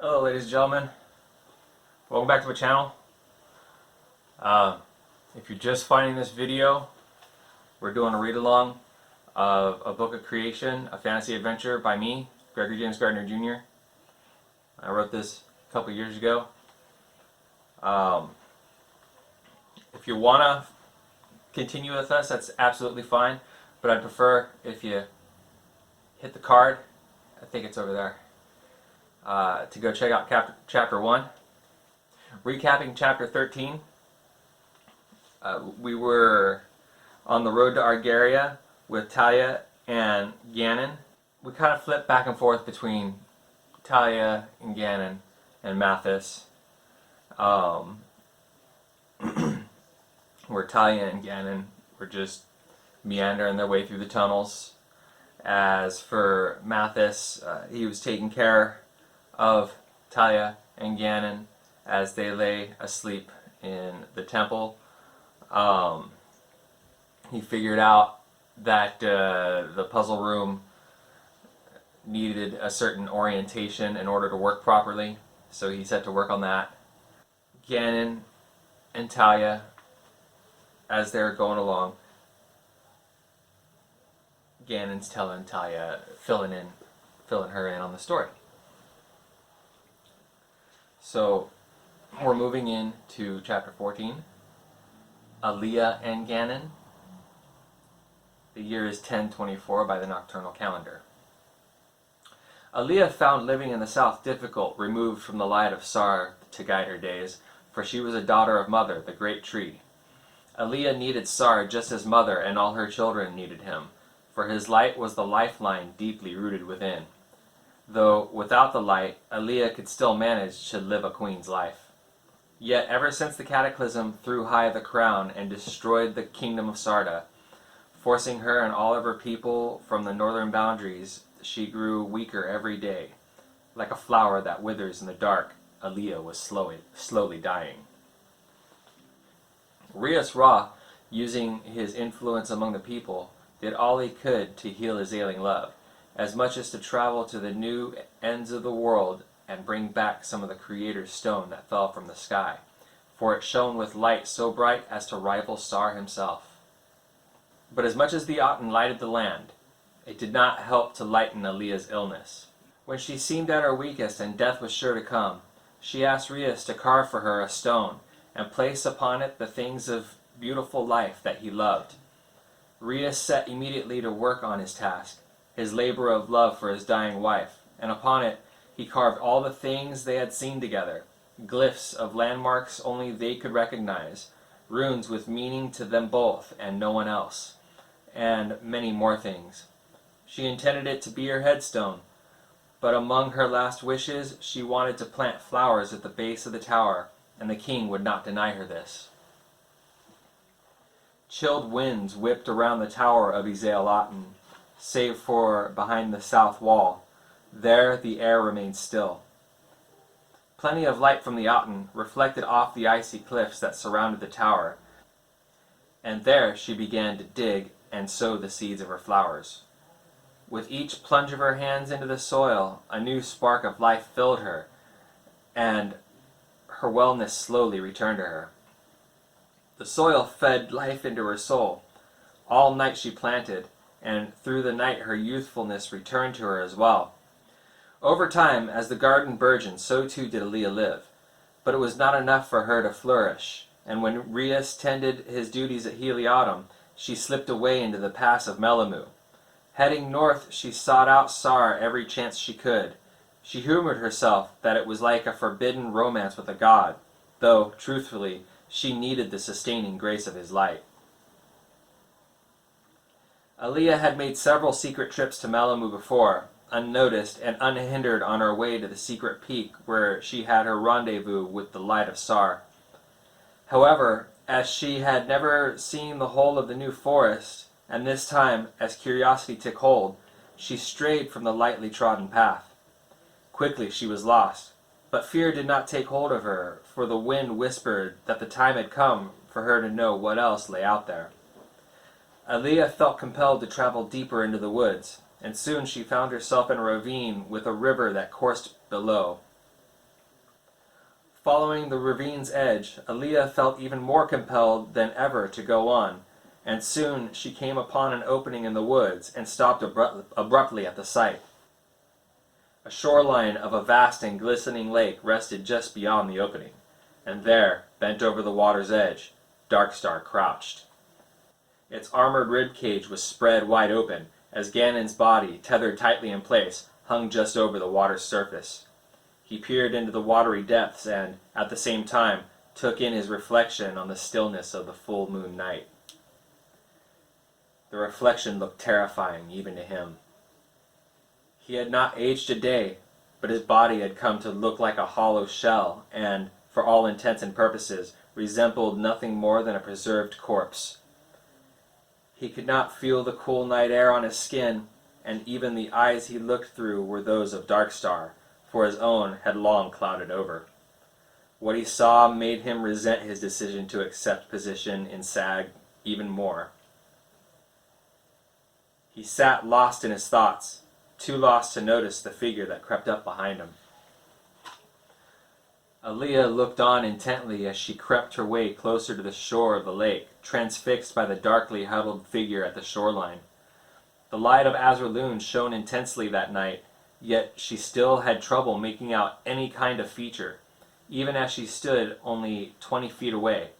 Hello ladies and gentlemen, welcome back to my channel. If you're just finding this video, we're doing a read-along of a book of creation, a fantasy adventure by me, Gregory James Gardner Jr. I wrote this a couple years ago. If you want to continue with us, that's absolutely fine, but I'd prefer if you hit the card, I think it's over there, to go check out chapter 1. Recapping chapter 13, we were on the road to Argaria with Talia and Gannon. We kind of flipped back and forth between Talia and Gannon and Mathis, where Talia and Gannon were just meandering their way through the tunnels. As for Mathis, he was taking care of Talia and Gannon as they lay asleep in the temple. He figured out that the puzzle room needed a certain orientation in order to work properly, so he set to work on that. Gannon and Talia, as they're going along, Gannon's telling Talia, filling her in on the story. So we're moving into chapter 14, Aaliyah and Gannon. The year is 1024 by the nocturnal calendar. Aaliyah found living in the south difficult, removed from the light of Sar to guide her days, for she was a daughter of Mother, the great tree. Aaliyah needed Sar just as Mother and all her children needed him, for his light was the lifeline deeply rooted within. Though without the light, Aaliyah could still manage to live a queen's life. Yet ever since the cataclysm threw high the crown and destroyed the kingdom of Sarda, forcing her and all of her people from the northern boundaries, she grew weaker every day. Like a flower that withers in the dark, Aaliyah was slowly dying. Rias Ra, using his influence among the people, did all he could to heal his ailing love, as much as to travel to the new ends of the world and bring back some of the Creator's stone that fell from the sky, for it shone with light so bright as to rival Sar himself. But as much as the Aten lighted the land, it did not help to lighten Aaliyah's illness. When she seemed at her weakest and death was sure to come, she asked Rias to carve for her a stone and place upon it the things of beautiful life that he loved. Rias set immediately to work on his task, his labor of love for his dying wife, and upon it he carved all the things they had seen together, glyphs of landmarks only they could recognize, runes with meaning to them both and no one else, and many more things. She intended it to be her headstone, but among her last wishes she wanted to plant flowers at the base of the tower, and the king would not deny her this. Chilled winds whipped around the tower of Aten, save for behind the south wall. There the air remained still. Plenty of light from the Aten reflected off the icy cliffs that surrounded the tower, and there she began to dig and sow the seeds of her flowers. With each plunge of her hands into the soil, a new spark of life filled her, and her wellness slowly returned to her. The soil fed life into her soul. All night she planted, and through the night her youthfulness returned to her as well. Over time, as the garden burgeoned, so too did Aaliyah live. But it was not enough for her to flourish, and when Rias tended his duties at Heliodum, she slipped away into the pass of Melamu. Heading north, she sought out Sar every chance she could. She humored herself that it was like a forbidden romance with a god, though, truthfully, she needed the sustaining grace of his light. Aaliyah had made several secret trips to Melamu before, unnoticed and unhindered on her way to the secret peak where she had her rendezvous with the light of Sar. However, as she had never seen the whole of the new forest, and this time, as curiosity took hold, she strayed from the lightly trodden path. Quickly she was lost, but fear did not take hold of her, for the wind whispered that the time had come for her to know what else lay out there. Aaliyah felt compelled to travel deeper into the woods, and soon she found herself in a ravine with a river that coursed below. Following the ravine's edge, Aaliyah felt even more compelled than ever to go on, and soon she came upon an opening in the woods and stopped abruptly at the sight. A shoreline of a vast and glistening lake rested just beyond the opening, and there, bent over the water's edge, Darkstar crouched. Its armored ribcage was spread wide open, as Ganon's body, tethered tightly in place, hung just over the water's surface. He peered into the watery depths and, at the same time, took in his reflection on the stillness of the full moon night. The reflection looked terrifying even to him. He had not aged a day, but his body had come to look like a hollow shell and, for all intents and purposes, resembled nothing more than a preserved corpse. He could not feel the cool night air on his skin, and even the eyes he looked through were those of Darkstar, for his own had long clouded over. What he saw made him resent his decision to accept position in SAG even more. He sat lost in his thoughts, too lost to notice the figure that crept up behind him. Aaliyah looked on intently as she crept her way closer to the shore of the lake, transfixed by the darkly huddled figure at the shoreline. The light of Azraelun shone intensely that night, yet she still had trouble making out any kind of feature, even as she stood only 20 feet away.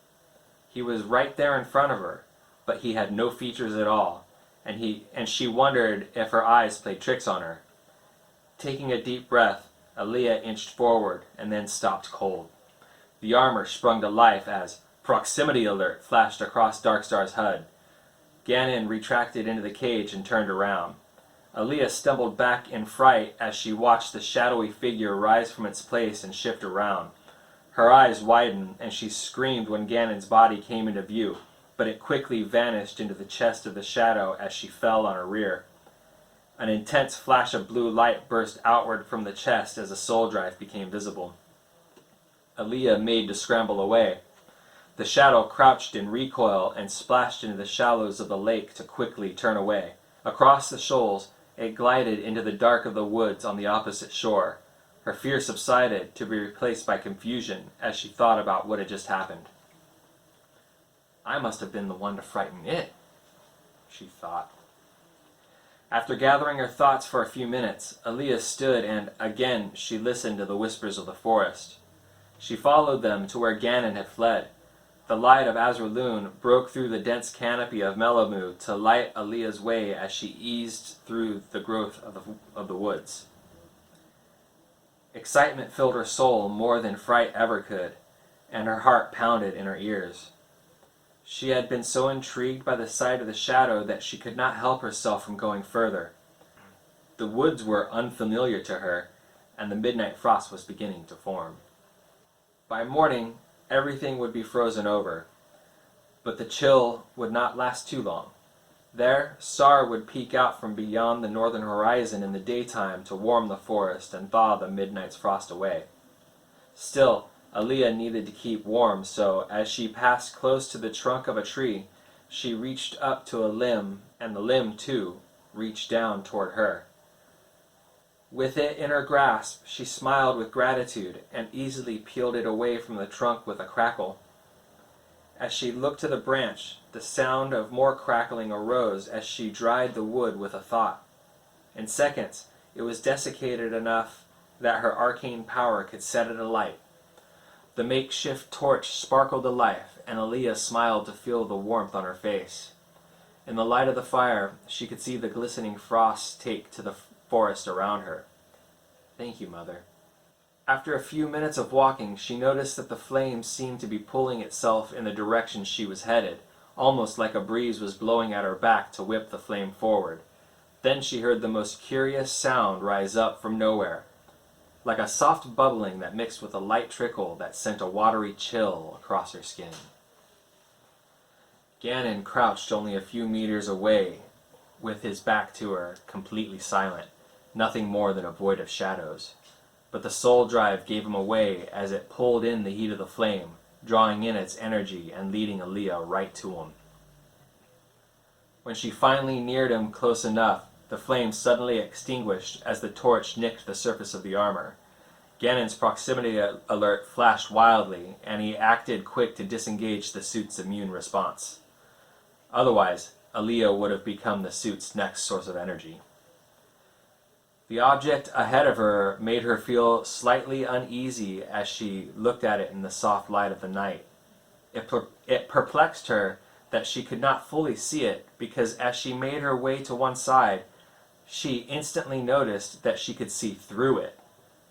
He was right there in front of her, but he had no features at all, and she wondered if her eyes played tricks on her. Taking a deep breath, Aaliyah inched forward and then stopped cold. The armor sprung to life as "Proximity Alert" flashed across Darkstar's HUD. Ganon retracted into the cage and turned around. Aaliyah stumbled back in fright as she watched the shadowy figure rise from its place and shift around. Her eyes widened, and she screamed when Ganon's body came into view, but it quickly vanished into the chest of the shadow as she fell on her rear. An intense flash of blue light burst outward from the chest as the soul drive became visible. Aaliyah made to scramble away. The shadow crouched in recoil and splashed into the shallows of the lake to quickly turn away. Across the shoals, it glided into the dark of the woods on the opposite shore. Her fear subsided, to be replaced by confusion as she thought about what had just happened. "I must have been the one to frighten it," she thought. After gathering her thoughts for a few minutes, Aaliyah stood and, again, she listened to the whispers of the forest. She followed them to where Ganon had fled. The light of Azraelun broke through the dense canopy of Melamu to light Aaliyah's way as she eased through the growth of the woods. Excitement filled her soul more than fright ever could, and her heart pounded in her ears. She had been so intrigued by the sight of the shadow that she could not help herself from going further. The woods were unfamiliar to her, and the midnight frost was beginning to form. By morning, everything would be frozen over, but the chill would not last too long. There, Sar would peek out from beyond the northern horizon in the daytime to warm the forest and thaw the midnight's frost away. Still, Aaliyah needed to keep warm, so as she passed close to the trunk of a tree, she reached up to a limb, and the limb, too, reached down toward her. With it in her grasp, she smiled with gratitude and easily peeled it away from the trunk with a crackle. As she looked to the branch, the sound of more crackling arose as she dried the wood with a thought. In seconds, it was desiccated enough that her arcane power could set it alight. The makeshift torch sparkled to life, and Aaliyah smiled to feel the warmth on her face. In the light of the fire, she could see the glistening frost take to the forest around her. "Thank you, Mother." After a few minutes of walking, she noticed that the flame seemed to be pulling itself in the direction she was headed, almost like a breeze was blowing at her back to whip the flame forward. Then she heard the most curious sound rise up from nowhere, like a soft bubbling that mixed with a light trickle that sent a watery chill across her skin. Ganon crouched only a few meters away, with his back to her, completely silent, nothing more than a void of shadows. But the soul drive gave him away as it pulled in the heat of the flame, drawing in its energy and leading Aaliyah right to him. When she finally neared him close enough, the flame suddenly extinguished as the torch nicked the surface of the armor. Ganon's proximity alert flashed wildly, and he acted quick to disengage the suit's immune response. Otherwise, Aaliyah would have become the suit's next source of energy. The object ahead of her made her feel slightly uneasy as she looked at it in the soft light of the night. It perplexed her that she could not fully see it, because as she made her way to one side, she instantly noticed that she could see through it,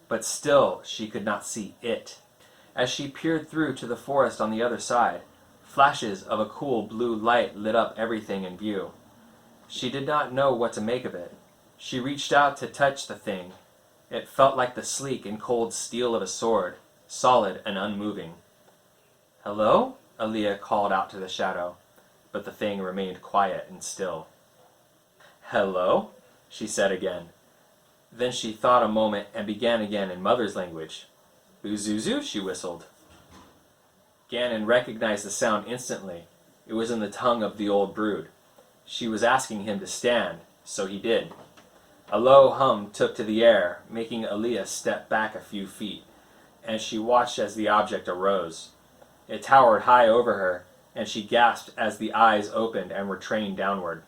but still she could not see it. As she peered through to the forest on the other side, flashes of a cool blue light lit up everything in view. She did not know what to make of it. She reached out to touch the thing. It felt like the sleek and cold steel of a sword, solid and unmoving. "Hello?" Aaliyah called out to the shadow, but the thing remained quiet and still. "Hello?" she said again. Then she thought a moment and began again in Mother's language. "Uzuzu," she whistled. Ganon recognized the sound instantly. It was in the tongue of the old brood. She was asking him to stand, so he did. A low hum took to the air, making Aaliyah step back a few feet, and she watched as the object arose. It towered high over her, and she gasped as the eyes opened and were trained downward.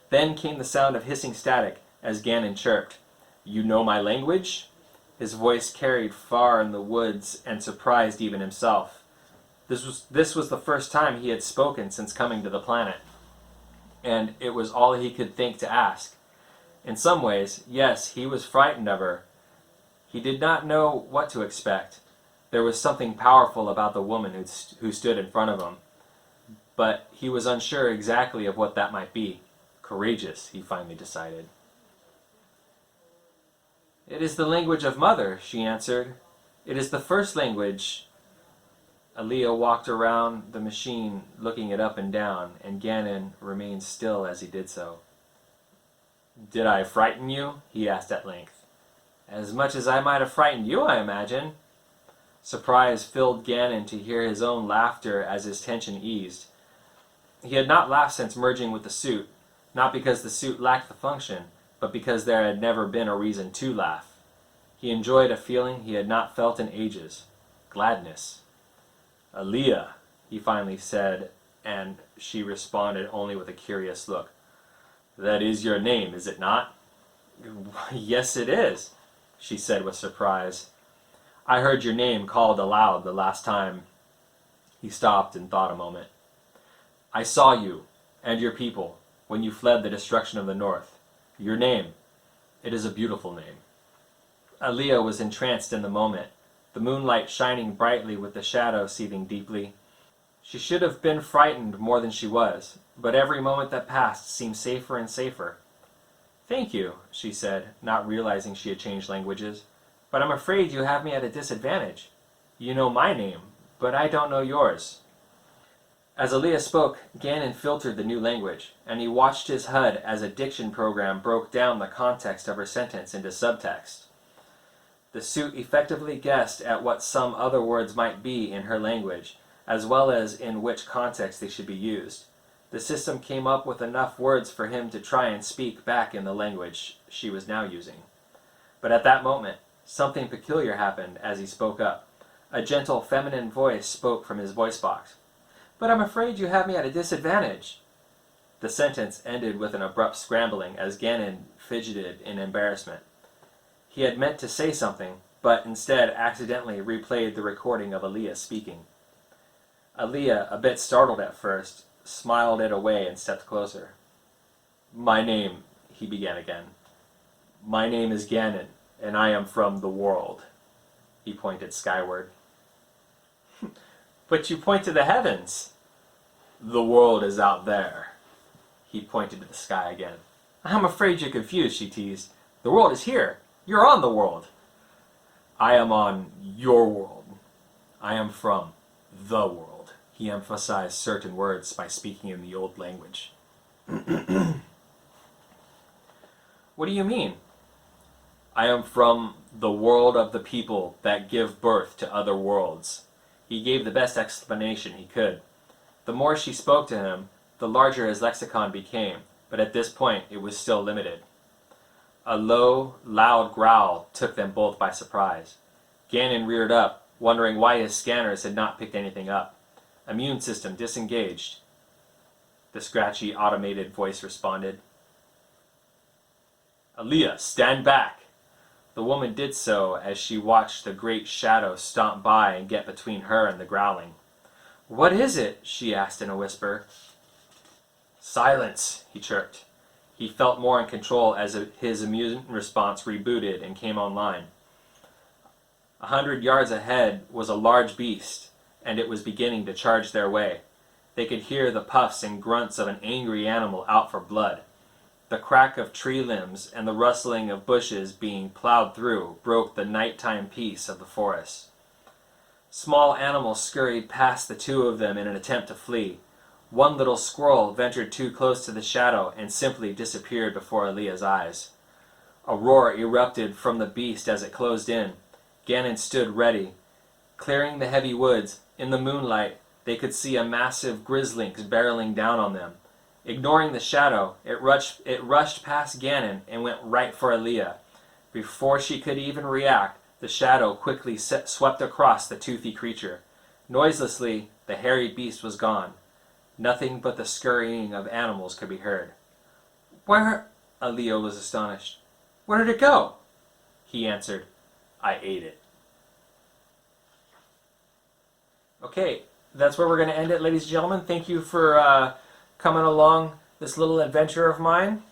Then came the sound of hissing static as Ganon chirped, "You know my language?" His voice carried far in the woods and surprised even himself. This was the first time he had spoken since coming to the planet, and it was all he could think to ask. In some ways, yes, he was frightened of her. He did not know what to expect. There was something powerful about the woman who stood in front of him, but he was unsure exactly of what that might be. Courageous, he finally decided. "It is the language of Mother," she answered. "It is the first language." Aaliyah walked around the machine, looking it up and down, and Ganon remained still as he did so. "Did I frighten you?" he asked at length. "As much as I might have frightened you, I imagine." Surprise filled Ganon to hear his own laughter as his tension eased. He had not laughed since merging with the suit, not because the suit lacked the function, but because there had never been a reason to laugh. He enjoyed a feeling he had not felt in ages. Gladness. "Aaliyah," he finally said, and she responded only with a curious look. "That is your name, is it not?" "Yes, it is," she said with surprise. "I heard your name called aloud the last time." He stopped and thought a moment. "I saw you, and your people, when you fled the destruction of the North. Your name, it is a beautiful name." Aaliyah was entranced in the moment, the moonlight shining brightly with the shadow seething deeply. She should have been frightened more than she was, but every moment that passed seemed safer and safer. "Thank you," she said, not realizing she had changed languages, "but I'm afraid you have me at a disadvantage. You know my name, but I don't know yours." As Aaliyah spoke, Ganon filtered the new language, and he watched his HUD as a diction program broke down the context of her sentence into subtext. The suit effectively guessed at what some other words might be in her language, as well as in which context they should be used. The system came up with enough words for him to try and speak back in the language she was now using. But at that moment, something peculiar happened as he spoke up. A gentle feminine voice spoke from his voice box. "But I'm afraid you have me at a disadvantage." The sentence ended with an abrupt scrambling as Ganon fidgeted in embarrassment. He had meant to say something, but instead accidentally replayed the recording of Aaliyah speaking. Aaliyah, a bit startled at first, smiled it away and stepped closer. "My name," he began again. "My name is Ganon, and I am from the world." He pointed skyward. "But you point to the heavens." "The world is out there." He pointed to the sky again. "I'm afraid you're confused," she teased. "The world is here. You're on the world." "I am on your world. I am from the world." He emphasized certain words by speaking in the old language. "What do you mean?" "I am from the world of the people that give birth to other worlds." He gave the best explanation he could. The more she spoke to him, the larger his lexicon became, but at this point it was still limited. A low, loud growl took them both by surprise. Gannon reared up, wondering why his scanners had not picked anything up. Immune system disengaged, the scratchy, automated voice responded. Aaliyah, stand back! The woman did so as she watched the great shadow stomp by and get between her and the growling. What is it? She asked in a whisper. Silence, he chirped. He felt more in control as his immune response rebooted and came online. 100 yards ahead was a large beast, and it was beginning to charge their way. They could hear the puffs and grunts of an angry animal out for blood. The crack of tree limbs and the rustling of bushes being plowed through broke the nighttime peace of the forest. Small animals scurried past the two of them in an attempt to flee. One little squirrel ventured too close to the shadow and simply disappeared before Aaliyah's eyes. A roar erupted from the beast as it closed in. Gannon stood ready. Clearing the heavy woods, in the moonlight, they could see a massive grizzlynx barreling down on them. Ignoring the shadow, it rushed past Gannon and went right for Aaliyah. Before she could even react, the shadow quickly swept across the toothy creature. Noiselessly, the hairy beast was gone. Nothing but the scurrying of animals could be heard. Where? Aaliyah was astonished. Where did it go? He answered, I ate it. Okay, that's where we're going to end it, ladies and gentlemen. Thank you for coming along this little adventure of mine.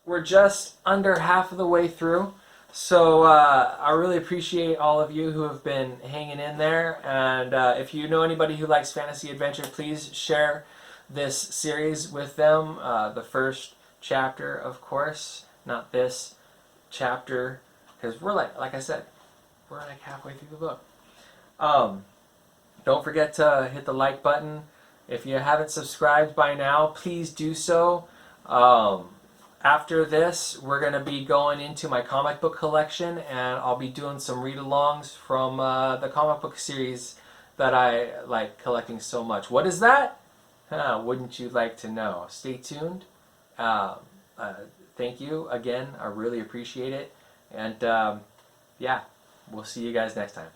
We're just under half of the way through, so I really appreciate all of you who have been hanging in there, and if you know anybody who likes fantasy adventure, please share this series with them. The first chapter, of course, not this chapter, because we're like I said, we're like halfway through the book. Don't forget to hit the like button. If you haven't subscribed by now, please do so. After this, we're going to be going into my comic book collection, and I'll be doing some read-alongs from the comic book series that I like collecting so much. What is that? Wouldn't you like to know? Stay tuned. Thank you again. I really appreciate it. And yeah, we'll see you guys next time.